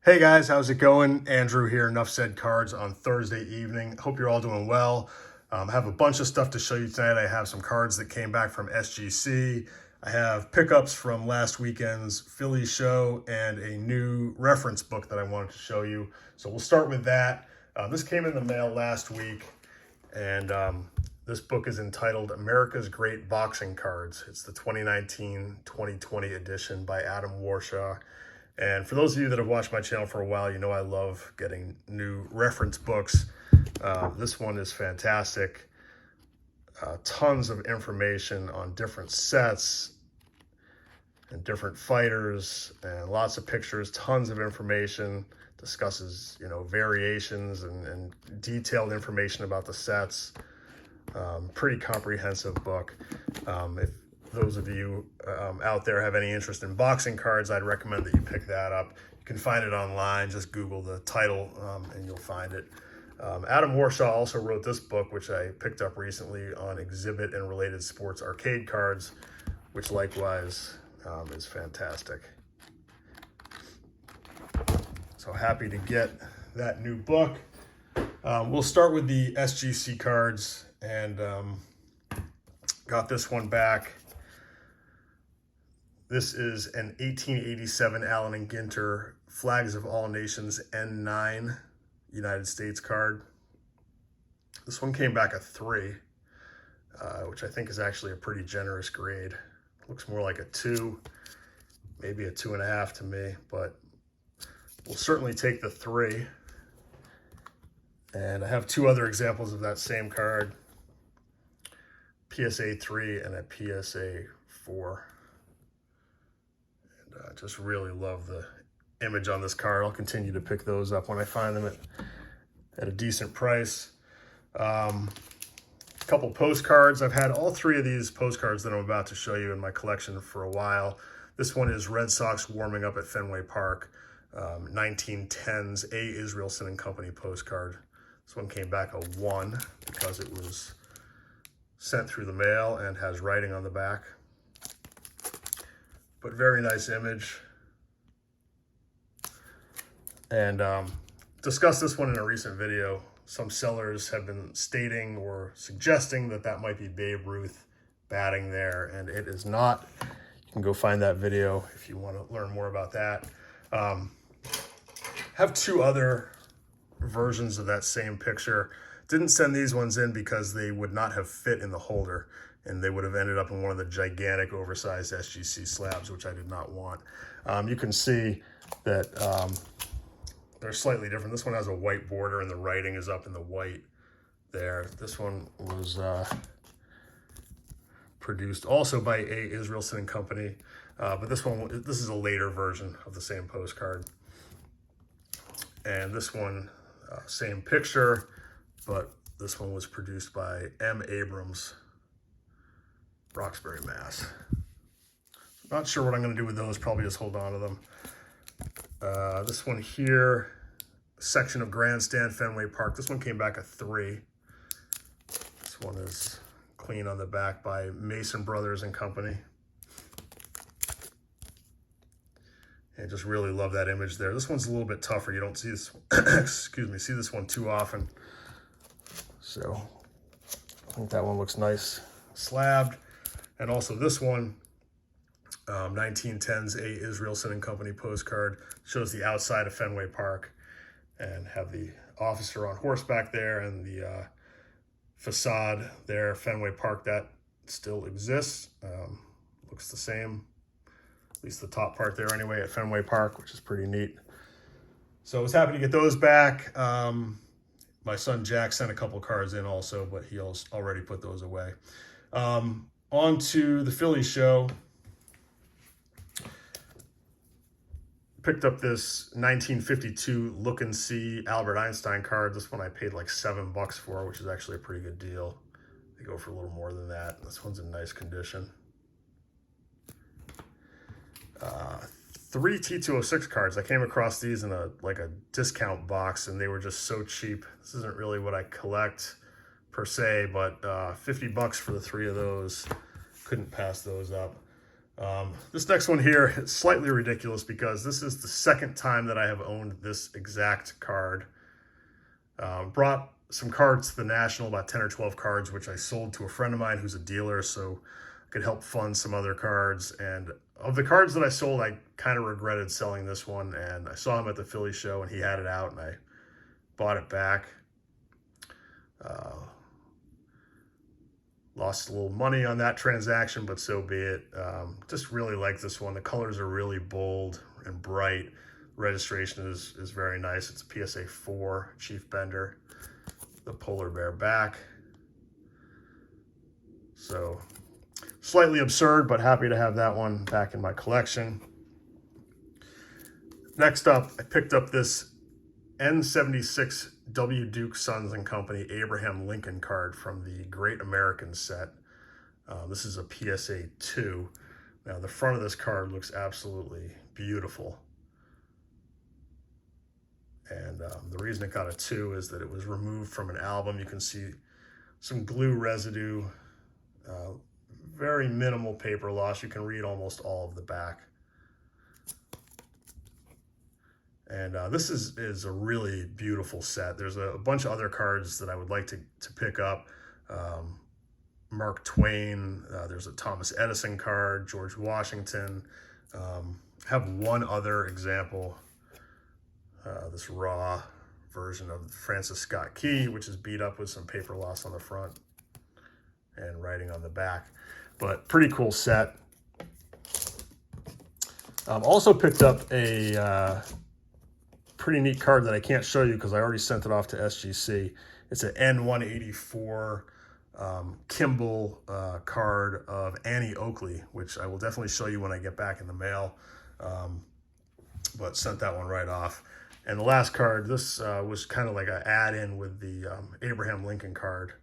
Hey guys, how's it going? Andrew here, Enough Said Cards on Thursday evening. Hope you're all doing well. I have a bunch of stuff to show you tonight. I have some cards that came back from SGC. I have pickups from last weekend's Philly show and a new reference book that I wanted to show you. So we'll start with that. This came in the mail last week, and this book is entitled America's Great Boxing Cards. It's the 2019-2020 edition by Adam Warshaw. And for those of you that have watched my channel for a while, you know I love getting new reference books. This one is fantastic. Tons of information on different sets and different fighters, and lots of pictures, tons of information. Discusses, variations and detailed information about the sets. Pretty comprehensive book. If those of you out there have any interest in boxing cards, I'd recommend that you pick that up. You can find it online. Just Google the title and you'll find it. Adam Warshaw also wrote this book, which I picked up recently, on exhibit and related sports arcade cards, which likewise is fantastic. So happy to get that new book. We'll start with the SGC cards, and got this one back. This is an 1887 Allen and Ginter Flags of All Nations N9 United States card. This one came back a 3, which I think is actually a pretty generous grade. Looks more like a 2, maybe a 2.5 to me, but we'll certainly take the 3. And I have 2 other examples of that same card, PSA 3 and a PSA 4. I just really love the image on this card. I'll continue to pick those up when I find them at a decent price. A couple postcards. I've had all 3 of these postcards that I'm about to show you in my collection for a while. This one is Red Sox warming up at Fenway Park, 1910's A. Israelson and Company postcard. This one came back a 1 because it was sent through the mail and has writing on the back. But very nice image. And discussed this one in a recent video. Some sellers have been stating or suggesting that that might be Babe Ruth batting there, and it is not. You can go find that video if you want to learn more about that. Have 2 other versions of that same picture. Didn't send these ones in because they would not have fit in the holder, and they would have ended up in one of the gigantic oversized SGC slabs, which I did not want. You can see that they're slightly different. This one has a white border and the writing is up in the white there. This one was produced also by A. Israelson and Company, but this is a later version of the same postcard. And this one, same picture, but this one was produced by M. Abrams, Roxbury, Mass. Not sure what I'm going to do with those. Probably just hold on to them. This one here, section of Grandstand, Fenway Park. This one came back a 3. This one is clean on the back by Mason Brothers and Company. And just really love that image there. This one's a little bit tougher. You don't see this, excuse me, see this one too often. So I think that one looks nice, slabbed. And also this one, 1910's A. Israelson and Company postcard, shows the outside of Fenway Park and have the officer on horseback there and the facade there, Fenway Park, that still exists. Looks the same, at least the top part there anyway, at Fenway Park, which is pretty neat. So I was happy to get those back. My son Jack sent a couple cards in also, but he already put those away. On to the Philly show. Picked up this 1952 Look and See Albert Einstein card. This one I paid like $7 for, which is actually a pretty good deal. They go for a little more than that. This one's in nice condition. 3 T206 cards. I came across these in a discount box, and they were just so cheap. This isn't really what I collect per se, but $50 for the 3 of those. Couldn't pass those up. This next one here is slightly ridiculous because this is the second time that I have owned this exact card. Brought some cards to the National, about 10 or 12 cards, which I sold to a friend of mine who's a dealer, so I could help fund some other cards. And of the cards that I sold, I kind of regretted selling this one. And I saw him at the Philly show and he had it out and I bought it back. Lost a little money on that transaction, but so be it. Just really like this one. The colors are really bold and bright. Registration is very nice. It's a PSA 4 Chief Bender, the polar bear back. So slightly absurd, but happy to have that one back in my collection. Next up, I picked up this N76 W. Duke Sons and Company Abraham Lincoln card from the Great American set. This is a PSA 2. Now the front of this card looks absolutely beautiful. And the reason it got a 2 is that it was removed from an album. You can see some glue residue, very minimal paper loss. You can read almost all of the back. And this is a really beautiful set. There's a bunch of other cards that I would like to pick up. Mark Twain, there's a Thomas Edison card, George Washington. Have one other example. This raw version of Francis Scott Key, which is beat up with some paper loss on the front and writing on the back, but pretty cool set. Also picked up a pretty neat card that I can't show you because I already sent it off to SGC. It's an N184 Kimball card of Annie Oakley, which I will definitely show you when I get back in the mail, but sent that one right off. And the last card, this was kind of like an add-in with the Abraham Lincoln card.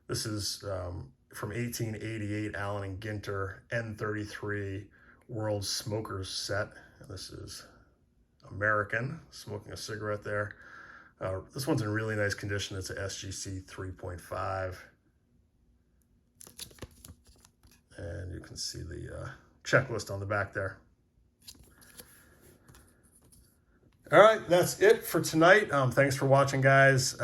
This is from 1888, Allen and Ginter, N33 World Smokers set. And this is American, smoking a cigarette there. This one's in really nice condition. It's a SGC 3.5. And you can see the checklist on the back there. All right, that's it for tonight. Thanks for watching, guys.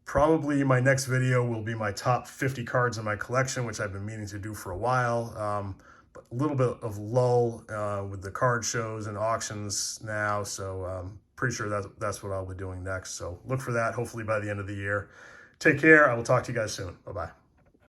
Probably my next video will be my top 50 cards in my collection, which I've been meaning to do for a while. But a little bit of lull with the card shows and auctions now, so pretty sure that's what I'll be doing next. So look for that, hopefully by the end of the year. Take care. I will talk to you guys soon. Bye-bye.